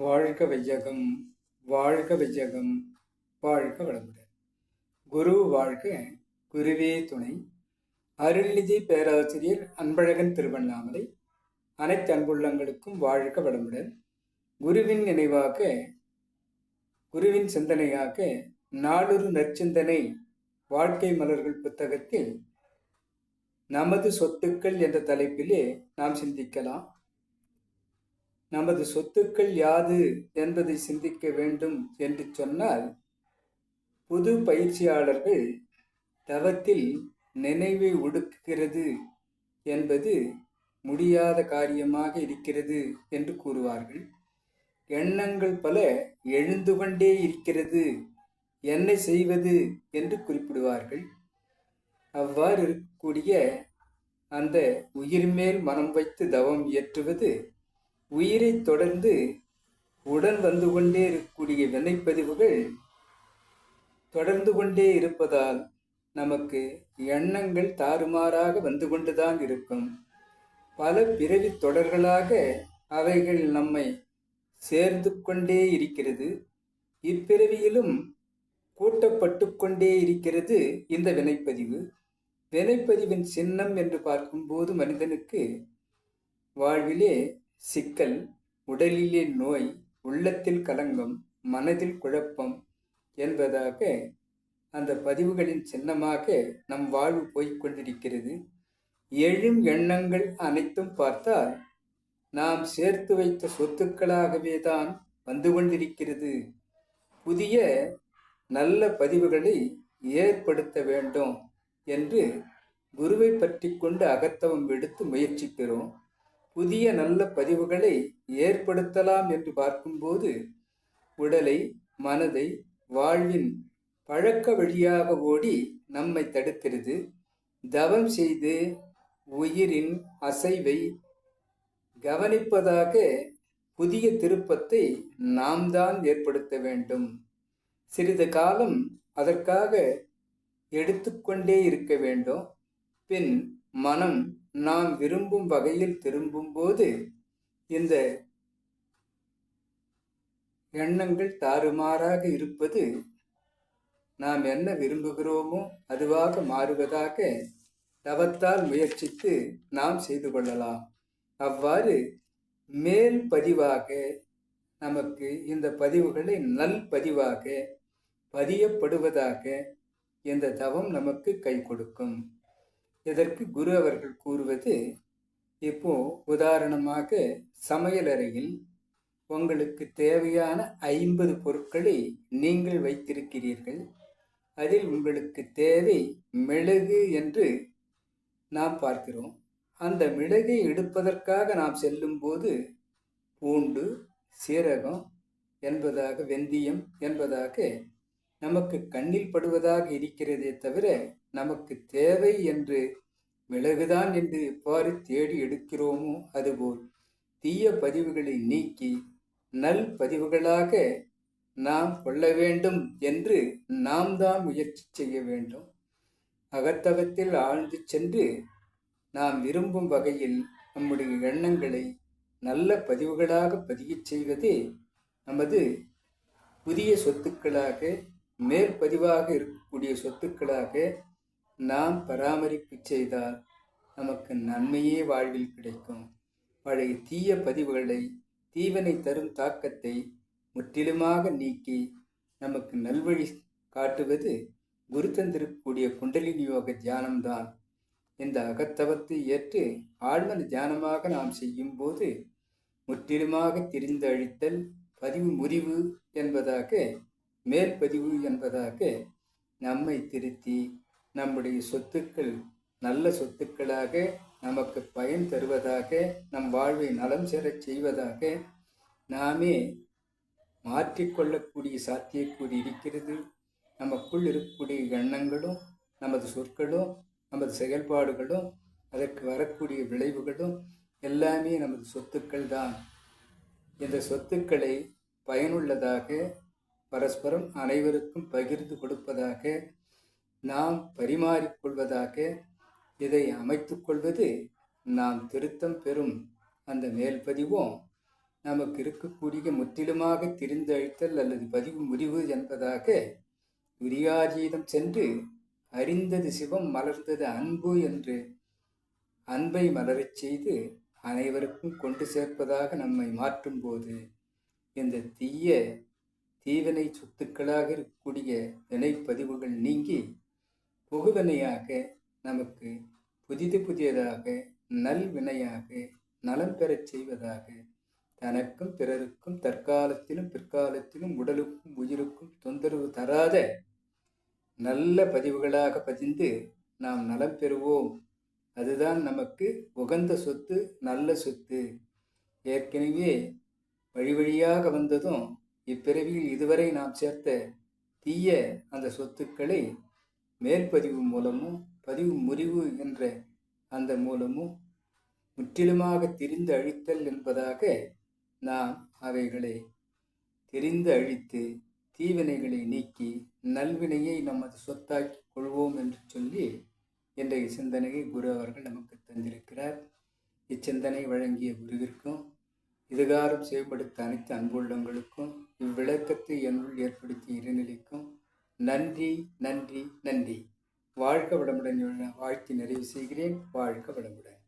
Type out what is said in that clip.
வாழ்க வையகம், வாழ்க வையகம், வாழ்க வளமுடன். குரு வாழ்க, குருவே துணை. அருள்நிதி பேராசிரியர் அன்பழகன் திருவண்ணாமலை. அனைத்து அன்புள்ளங்களுக்கும் வாழ்க வளமுடன். குருவின் நினைவாக, குருவின் சிந்தனையாக நாளொரு நற்சிந்தனை வாழ்க்கை மலர்கள் புத்தகத்தில் நமது சொத்துக்கள் என்ற தலைப்பிலே நாம் சிந்திக்கலாம். நமது சொத்துக்கள் யாது என்பதை சிந்திக்க வேண்டும் என்று சொன்னால், புது பயிற்சியாளர்கள் தவத்தில் நினைவை ஒடுக்குகிறது என்பது முடியாத காரியமாக இருக்கிறது என்று கூறுவார்கள். எண்ணங்கள் பல எழுந்து கொண்டே இருக்கிறது, என்ன செய்வது என்று குறிப்பிடுவார்கள். அவ்வாறு இருக்கக்கூடிய அந்த உயிர் மேல் மனம் வைத்து தவம் இயற்றுவது, உயிரை தொடர்ந்து உடன் வந்து கொண்டே இருக்கக்கூடிய வினைப்பதிவுகள் தொடர்ந்து கொண்டே இருப்பதால் நமக்கு எண்ணங்கள் தாறுமாறாக வந்து கொண்டுதான் இருக்கும். பல பிறவி தொடர்களாக அவைகள் நம்மை சேர்ந்து கொண்டே இருக்கிறது. இப்பிறவியிலும் கூட்டப்பட்டு கொண்டே இருக்கிறது இந்த வினைப்பதிவு. வினைப்பதிவின் சின்னம் என்று பார்க்கும்போது மனிதனுக்கு வாழ்விலே சிக்கல், உடலிலே நோய், உள்ளத்தில் கலங்கம், மனதில் குழப்பம் என்பதாக அந்த பதிவுகளின் சின்னமாக நம் வாழ்வு போய்கொண்டிருக்கிறது. எழும் எண்ணங்கள் அனைத்தும் பார்த்தால் நாம் சேர்த்து வைத்த சொத்துக்களாகவே தான் வந்து கொண்டிருக்கிறது. புதிய நல்ல பதிவுகளை ஏற்படுத்த வேண்டும் என்று குருவை பற்றி கொண்டு அகத்தவம் எடுத்து முயற்சிக்கிறோம். புதிய நல்ல பதிவுகளை ஏற்படுத்தலாம் என்று பார்க்கும்போது உடலை, மனதை வாழ்வின் பழக்க வழியாக ஓடி நம்மை தடுக்கிறது. தவம் செய்து உயிரின் அசைவை கவனிப்பதாக புதிய திருப்பத்தை நாம் தான் ஏற்படுத்த வேண்டும். சிறிது காலம் அதற்காக எடுத்துக்கொண்டே இருக்க வேண்டும். பின் மனம் நாம் விரும்பும் வகையில் திரும்பும் போது இந்த எண்ணங்கள் தாறுமாறாக இருப்பது நாம் என்ன விரும்புகிறோமோ அதுவாக மாறுவதாக தவத்தால் முயற்சித்து நாம் செய்து கொள்ளலாம். அவ்வாறு மேல் பதிவாக நமக்கு இந்த பதிவுகளை நல் பதிவாக பதியப்படுவதாக இந்த தவம் நமக்கு கை கொடுக்கும். இதற்கு குரு அவர்கள் கூறுவது, இப்போ உதாரணமாக சமையலறையில் உங்களுக்கு தேவையான 50 பொருட்களை நீங்கள் வைத்திருக்கிறீர்கள். அதில் உங்களுக்கு தேவை மிளகு என்று நாம் பார்க்கிறோம். அந்த மிளகை எடுப்பதற்காக நாம் செல்லும் போது பூண்டு, சீரகம் என்பதாக, வெந்தயம் என்பதாக நமக்கு கண்ணில் படுவதாக இருக்கிறதே தவிர, நமக்கு தேவை என்று மிளகுதான் என்று எவ்வாறு தேடி எடுக்கிறோமோ அதுபோல் தீய பதிவுகளை நீக்கி நல் பதிவுகளாக நாம் கொள்ள வேண்டும் என்று நாம் தான் முயற்சி செய்ய வேண்டும். அகத்தவத்தில் ஆழ்ந்து சென்று நாம் விரும்பும் வகையில் நம்முடைய எண்ணங்களை நல்ல பதிவுகளாக பதியச் செய்வதே நமது புதிய சொத்துக்களாக, மேல் பதிவாக இருக்கக்கூடிய சொத்துக்களாக நாம் பராமரிப்பு செய்தால் நமக்கு நன்மையே வாழ்வில் கிடைக்கும். பழைய தீய பதிவுகளை, தீவனை தரும் தாக்கத்தை முற்றிலுமாக நீக்கி நமக்கு நல்வழி காட்டுவது குரு தந்திருக்கக்கூடிய குண்டலினி யோக தியானம்தான். இந்த அகத்தவத்தை ஏற்று ஆழ்மன தியானமாக நாம் செய்யும் போது முற்றிலுமாக திரிந்து அழித்தல், பதிவு முறிவு என்பதாக, மேல் பதிவு என்பதாக நம்மை திருத்தி நம்முடைய சொத்துக்கள் நல்ல சொத்துக்களாக நமக்கு பயன் தருவதாக, நம் வாழ்வை நலம் சேரச் செய்வதாக நாமே மாற்றிக்கொள்ளக்கூடிய சாத்தியக்கூறு இருக்கிறது. நமக்குள் இருக்கக்கூடிய எண்ணங்களும், நமது சொற்களும், நமது செயல்பாடுகளும், அதற்கு வரக்கூடிய விளைவுகளும் எல்லாமே நமது சொத்துக்கள் தான். இந்த சொத்துக்களை பயனுள்ளதாக, பரஸ்பரம் அனைவருக்கும் பகிர்ந்து கொடுப்பதாக, நாம் பரிமாறிக்கொள்வதாக இதை அமைத்து கொள்வது நாம் திருத்தம் பெறும் அந்த மேல்பதிவும் நமக்கு இருக்கக்கூடிய முற்றிலுமாக திரிந்தழித்தல் அல்லது பதிவு முறிவு என்பதாக துரியாதீதம் சென்று அறிந்தது சிவம் மலர்ந்தது அன்பு என்று அன்பை மலரச் செய்து அனைவருக்கும் கொண்டு சேர்ப்பதாக நம்மை மாற்றும் போது இந்த தீவினை சொத்துக்களாக இருக்கக்கூடிய வினைப்பதிவுகள் நீங்கி புகுவினையாக நமக்கு புதியதாக நல்வினையாக நலம் பெறச் செய்வதாக தனக்கும் பிறருக்கும் தற்காலத்திலும் பிற்காலத்திலும் உடலுக்கும் உயிருக்கும் தொந்தரவு தராத நல்ல பதிவுகளாக பதிந்து நாம் நலம் பெறுவோம். அதுதான் நமக்கு உகந்த சொத்து, நல்ல சொத்து. ஏற்கனவே வழி வழியாக வந்ததும் இப்பிறவியில் இதுவரை நாம் சேர்த்த தீய அந்த சொத்துக்களை மேல்பதிவு மூலமும் பதிவு முறிவு என்ற அந்த மூலமும் முற்றிலுமாக திரிந்து அழித்தல் என்பதாக நாம் அவைகளை தெரிந்து அழித்து தீவினைகளை நீக்கி நல்வினையை நமது சொத்தாக்கி கொள்வோம் என்று சொல்லி இன்றைய சிந்தனையை குரு அவர்கள் நமக்கு தந்திருக்கிறார். இச்சிந்தனை வழங்கிய குருவிற்கும் இதுகாரம் செயல்படுத்த அனைத்து அன்புள்ளங்களுக்கும் இவ்விளக்கத்தை என்னுள் ஏற்படுத்திய இறைநிலைக்கும் நன்றி நன்றி நன்றி. வாழ்க வளமுடன் வாழ்த்தி நிறைவு செய்கிறேன். வாழ்க வளமுடன்.